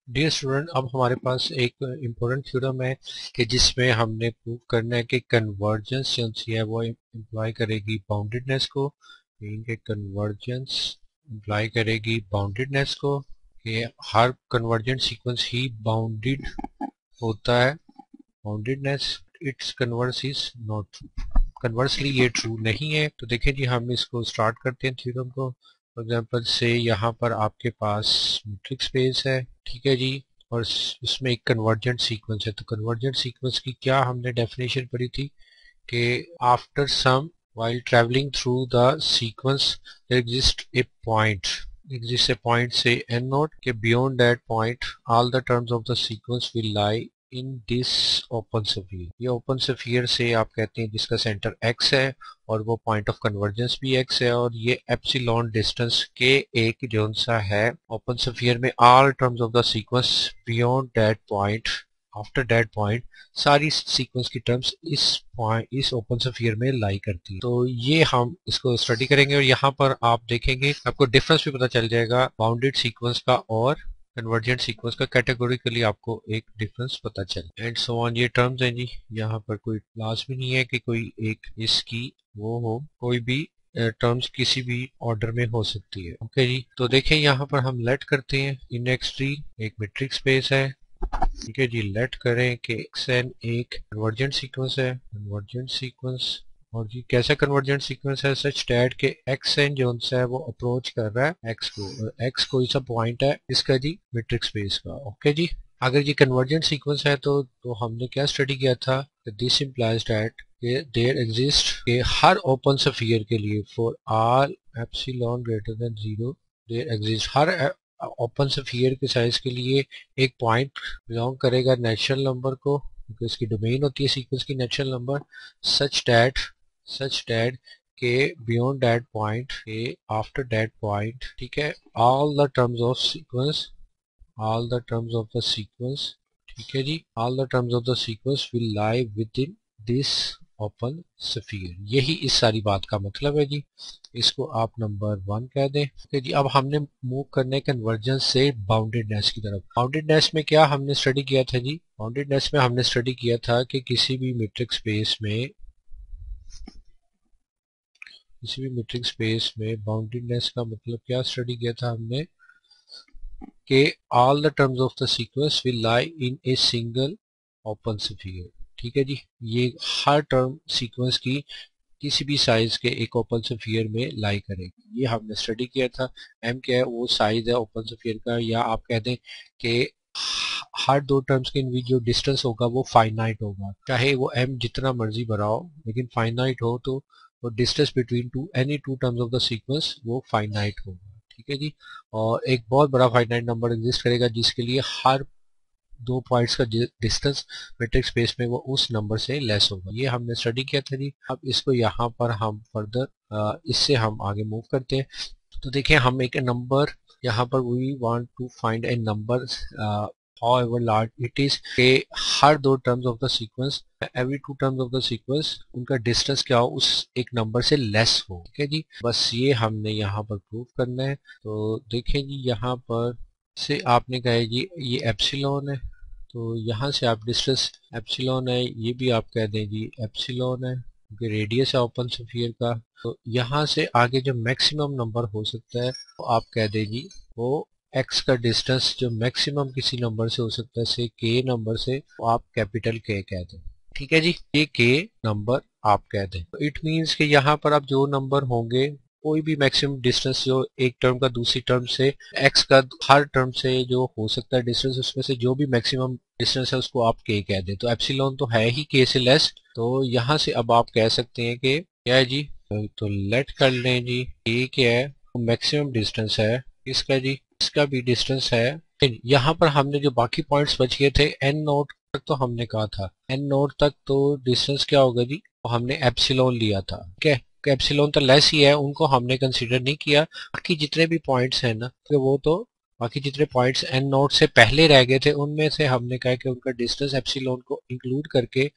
Dear student, अब हमारे पास एक इम्पोर्टेंट थ्योरम है कि जिसमें हमने प्रूव करना है कि कन्वर्जेंस जो है वो इम्प्लाई करेगी बाउंडेडनेस को। कि कन्वर्जेंस इम्प्लाई करेगी बाउंडेडनेस को, कि हर कन्वर्जेंट सीक्वेंस ही बाउंडेड होता है। Boundedness it's converse is not true, conversely ये ट्रू नहीं है। तो देखिए जी, हम इसको स्टार्ट करते हैं थ्योरम को। फॉर एग्जांपल से यहाँ पर आपके पास मैट्रिक्स स्पेस है, ठीक है जी, और उसमें एक कन्वर्जेंट सीक्वेंस है। तो कन्वर्जेंट सीक्वेंस की क्या हमने डेफिनेशन पढ़ी थी कि after some while traveling through the sequence there exists a point say n naught, के beyond that point all the terms of the sequence will lie in this open sphere. ये open sphere से आप कहते हैं जिसका centre x है और वो पॉइंट ऑफ कन्वर्जेंस भी x है, और ये एप्सिलॉन डिस्टेंस के एक जो सा है ओपन स्फीयर में all terms of the sequence beyond that point after that point सारी सीक्वेंस की टर्म्स इस ओपन स्फीयर में लाई करती है। तो ये हम इसको स्टडी करेंगे और यहाँ पर आप देखेंगे आपको डिफरेंस भी पता चल जाएगा बाउंडेड सीक्वेंस का और कन्वर्जेंट सीक्वेंस का। कैटेगोरिकली आपको एक डिफरेंस पता चले एंड सो ऑन। ये टर्म्स हैं जी, यहाँ पर कोई क्लास भी नहीं है कि कोई एक इसकी वो हो, कोई भी टर्म्स किसी भी ऑर्डर में हो सकती है। ओके जी, तो देखें यहाँ पर हम लेट करते हैं इन एक्स3 एक मैट्रिक्स स्पेस है, ठीक है जी। लेट करें कि xn एक कन्वर्जेंट सीक्वेंस है, कन्वर्जेंट सीक्वेंस। और जी कैसा कन्वर्जेंट सीक्वेंस है, सच डैट के xn जो है वो अप्रोच कर रहा है x को, और x कोई सा पॉइंट है इसका जी मैट्रिक्स स्पेस का। ओके जी, अगर ये कन्वर्जेंट सीक्वेंस है तो हमने क्या स्टडी किया था, this implies that there exist के हर ओपन स्फीयर के लिए for all epsilon greater than 0 there exist, हर ओपन स्फीयर के साइज के लिए एक पॉइंट बिलोंग करेगा नेचुरल नंबर को, क्योंकि इसकी डोमेन होती है सीक्वेंस की नेचुरल नंबर, सच डैट के बियॉन्ड दैट पॉइंट के आफ्टर दैट पॉइंट, ठीक है, all the terms of sequence, all the terms of the sequence, ठीक है जी, all the terms of the sequence will lie within this open sphere. यही इस सारी बात का मतलब है जी। इसको आप नंबर 1 कह दें। ओके जी, अब हमने मूव करने कन्वर्जेंस से बाउंडेडनेस की तरफ। बाउंडेडनेस में क्या हमने स्टडी किया था जी, बाउंडेडनेस में हमने स्टडी किया था कि किसी भी मैट्रिक्स स्पेस में बाउंडेडनेस का मतलब क्या स्टडी किया था हमने कि all the terms of the sequence will lie in a single open sphere. ठीक है जी, ये हर टर्म सीक्वेंस की किसी भी साइज के एक ओपन स्फीयर में लाई करेगी। ये हमने स्टडी किया था। एम क्या है, वो साइज है ओपन स्फीयर का, या आप कह दें कि हर दो टर्म्स के बीच जो डिस्टेंस होगा वो फाइनाइट होगा, चाहे वो एम जितना मर्जी बड़ा हो, लेकिन फाइनाइट हो तो distance between any two terms of the sequence वो फाइनाइट होगा। ठीक है जी, और एक बहुत बड़ा फाइनाइट नंबर एग्जिस्ट करेगा जिसके लिए हर दो पॉइंट्स का डिस्टेंस मैट्रिक्स स्पेस में वो उस नंबर से लेस होगा। ये हमने स्टडी किया था जी। अब इसको यहाँ पर हम फर्दर इससे हम आगे मूव करते हैं। तो देखिए, हम एक नंबर यहाँ पर we want to find a number however large it is, के हर दो terms of the sequence, every two terms of the sequence उनका डिस्टेंस क्या हो उस एक नंबर से लेस हो। ठीक है जी, बस ये हमने यहाँ पर प्रूव करना है। तो देखें जी, यहाँ पर से आपने कहा जी ये एप्सिलॉन है, तो यहाँ से आप डिस्टेंस एप्सिलॉन है, ये भी आप कह दें जी एप्सिलॉन है क्योंकि रेडियस है ओपन स्फीयर का। तो यहाँ से आगे जो मैक्सिमम नंबर हो सकता है तो आप कह दें जी वो x का डिस्टेंस जो मैक्सिमम किसी नंबर से हो सकता है, से k नंबर से, तो आप कैपिटल K कह दें। ठीक है जी, ये k नंबर आप कह दें। तो इट मीन्स कि यहाँ पर आप जो नंबर होंगे, कोई भी मैक्सिमम डिस्टेंस जो एक टर्म का दूसरी टर्म से, x का हर टर्म से जो हो सकता है डिस्टेंस, उसमें से जो भी मैक्सिमम डिस्टेंस है उसको आप k कह दें। तो एप्सिलॉन तो है ही k से लेस, तो यहाँ से अब आप कह सकते हैं कि क्या है जी, तो लेट कर लें जी k क्या है, मैक्सिमम डिस्टेंस है इसका जी, इसका भी डिस्टेंस है। यहाँ पर हमने जो बाकी पॉइंट्स बच गए थे n नोट तक, तो हमने कहा था n नोट तक तो डिस्टेंस क्या होगा जी, तो हमने एप्सिलॉन लिया था। ठीक है, एप्सिलॉन तो लेस ही है, उनको हमने कंसीडर नहीं किया। बाकी जितने भी पॉइंट्स हैं ना, तो वो तो बाकी जितने पॉइंट्स n नोट से पहले रह गए थे उनमें से हमने कहा कि उनका डिस्टेंस एप्सिलॉन को इंक्लूड करके,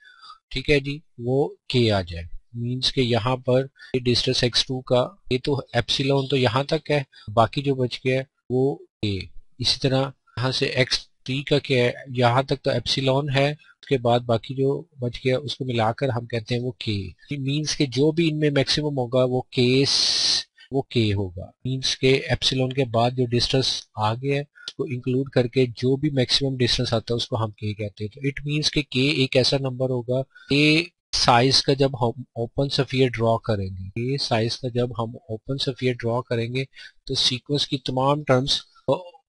ठीक है जी, वो k आ जाए। मीन्स के यहाँ पर ये डिस्टेंस x2 का, ये तो एप्सिलॉन तो यहाँ तक है, बाकी जो बच गया है वो a। इसी तरह यहाँ से x टी का क्या है, यहाँ तक तो एप्सिलॉन है, उसके बाद बाकी जो बच गया उसको मिलाकर हम कहते हैं वो के। मीन्स के जो भी इनमें मैक्सिमम होगा वो के होगा। मीन्स के एप्सिलॉन के बाद जो डिस्टेंस आ गया है उसको इंक्लूड करके जो भी मैक्सिमम डिस्टेंस आता है उसको हम के कहते हैं। तो इट मीन्स के एक ऐसा नंबर होगा, के साइज का जब हम ओपन सफियर ड्रॉ करेंगे, के साइज का जब हम ओपन सफियर ड्रॉ करेंगे तो सीक्वेंस की तमाम टर्म्स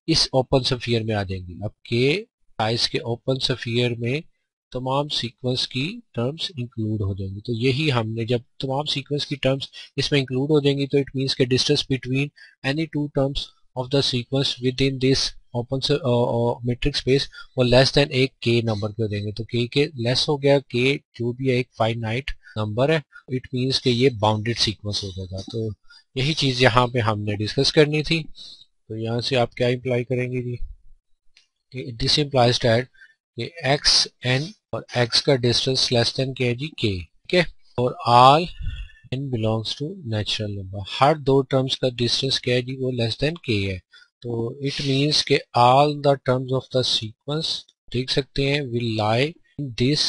इस ओपन सफियर में आ जाएंगी। अब के साइज के ओपन सफियर में तमाम सीक्वेंस की टर्म्स इंक्लूड हो जाएंगी। तो यही हमने, जब तमाम सीक्वेंस की टर्म्स इसमें इंक्लूड हो जाएंगी तो इट मीन्स के distance between any two terms of the sequence within this open metric space वो लेस देन एक के नंबर के हो जाएंगे। तो के लेस हो गया, के जो भी है एक फाइनाइट नंबर है, इट मीन्स के ये बाउंडेड सीक्वेंस हो जाएगा। तो यही चीज यहाँ पे हमने डिस्कस करनी थी। तो यहाँ से आप क्या इम्प्लाई करेंगे जी, this implies that X N और एक्स का डिस्टेंस लेस देन के है जी के, ठीक है। और all N belongs to natural number, हर दो टर्म्स का डिस्टेंस क्या है जी, वो लेस देन के है। तो इट मीन्स के all the terms of the sequence देख सकते हैं will lie in this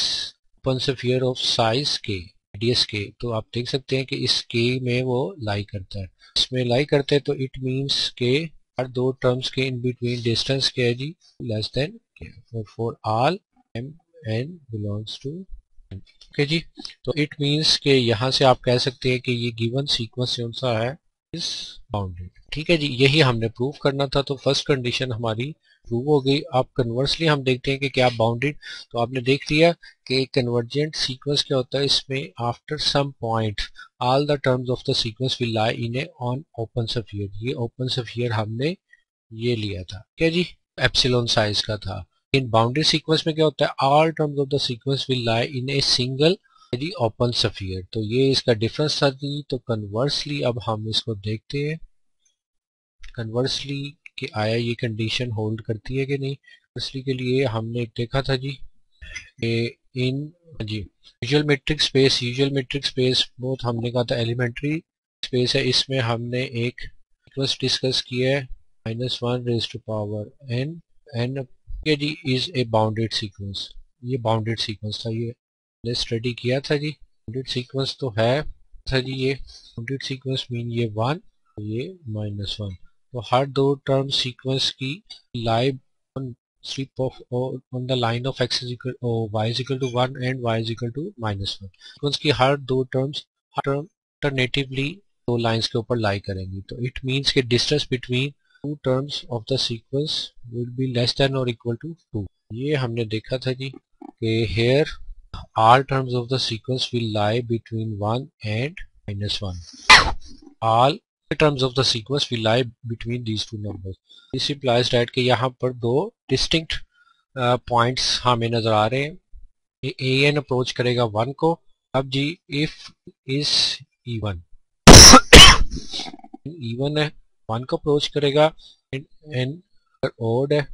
open sphere of size के, रेडियस के। तो आप देख सकते हैं कि इस के में वो लाई करता है, इसमें लाई करते हैं। तो इट मीन्स के हर दो टर्म्स के इन बिटवीन डिस्टेंस क्या है जी, less than K. For all M N belongs to, okay जी। तो इट मीन्स के यहाँ से आप कह सकते हैं कि ये गिवन सीक्वेंस कौन सा है, इज बाउंडेड, ठीक है जी। यही हमने प्रूव करना था। तो फर्स्ट कंडीशन हमारी प्रूव हो गई। अब कन्वर्सली हम देखते हैं कि क्या बाउंडेड। तो आपने देख लिया कि कन्वर्जेंट सीक्वेंस क्या होता है, इसमें after some point all the terms of the sequence will lie in a on open sphere. ये ओपन स्फीयर हमने ये लिया था, क्या जी, एप्सिलॉन साइज का था। इन बाउंड्री सीक्वेंस में क्या होता है, all terms of the sequence will lie in a single open sphere. तो ये इसका डिफरेंस था जी। तो कन्वर्सली अब हम इसको देखते हैं, कन्वर्सली कि आया ये कंडीशन होल्ड करती है कि नहीं। कन्वर्सली के लिए हमने एक देखा था जी इन जी यूजुअल मेट्रिक स्पेस बहुत हमने कहा था एलिमेंट्री स्पेस है। इसमें हमने एक सीक्वेंस डिस्कस किया है -1 raise to power N, N G is a bounded sequence. ये बाउंडेड सीक्वेंस था, ये हमने स्टडी किया था जी। बाउंडेड सीक्वेंस तो है था जी, ये बाउंडेड सीक्वेंस मीन ये 1 ये -1। तो हर दो टर्म सीक्वेंस की lie on strip of on the line of x is equal y is equal to 1 and y is equal to -1। Sequence की हर दो टर्म्स अल्टरनेटिवली दो लाइंस के ऊपर लाई करेंगी। तो इट मींस के distance between two terms of the sequence will be less than और equal to 2। ये हमने देखा था जी कि here all terms of the sequence will lie between 1 and -1। all terms of the sequence will lie between these two numbers। this implies that कि यहाँ पर दो distinct पॉइंट्स हमें नजर आ रहे हैं। ए एन अप्रोच करेगा 1 को। अब जी इफ इज इवन इवन है 1 को अप्रोच करेगा, एन ओड है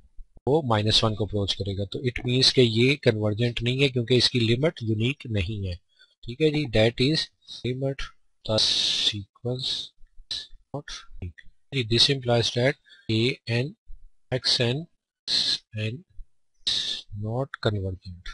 वो -1 को अप्रोच करेगा। तो इट मीन्स के ये कन्वर्जेंट नहीं है क्योंकि इसकी लिमिट यूनिक नहीं है, ठीक है जी। That is limit the sequence not unique. This implies that A N X N N not convergent.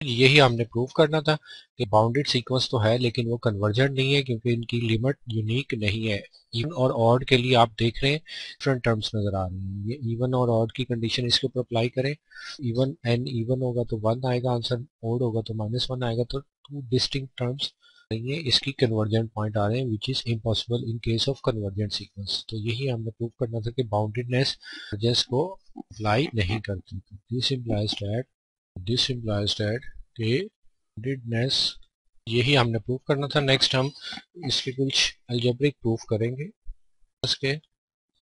यही हमने प्रूव करना था कि बाउंडेड सीक्वेंस तो है लेकिन वो कन्वर्जेंट नहीं है क्योंकि इनकी लिमिट यूनिक नहीं है। इवन और ऑड के लिए आप देख रहे हैं डिफरेंट टर्म्स नजर आ रही हैं। ये इवन और ऑड की कंडीशन इसके ऊपर अप्लाई करें, इवन एन इवन होगा तो 1 आएगा आंसर, ऑड होगा तो -1 आएगा। तो टू डिस्टिंक्ट टर्म्स नहीं है, इसकी कन्वर्जेंट पॉइंट आ रहे हैं which is impossible in case of convergent sequence. तो यही हमने प्रूव करना था कि बाउंडेडनेस कन्वर्जेंस को अप्लाई नहीं करती। दिस इम्प्लाइज दैट के बाउंडेडनेस, यही हमने प्रूव करना था। नेक्स्ट हम इसके कुछ अलजेब्रिक प्रूफ करेंगे। इसके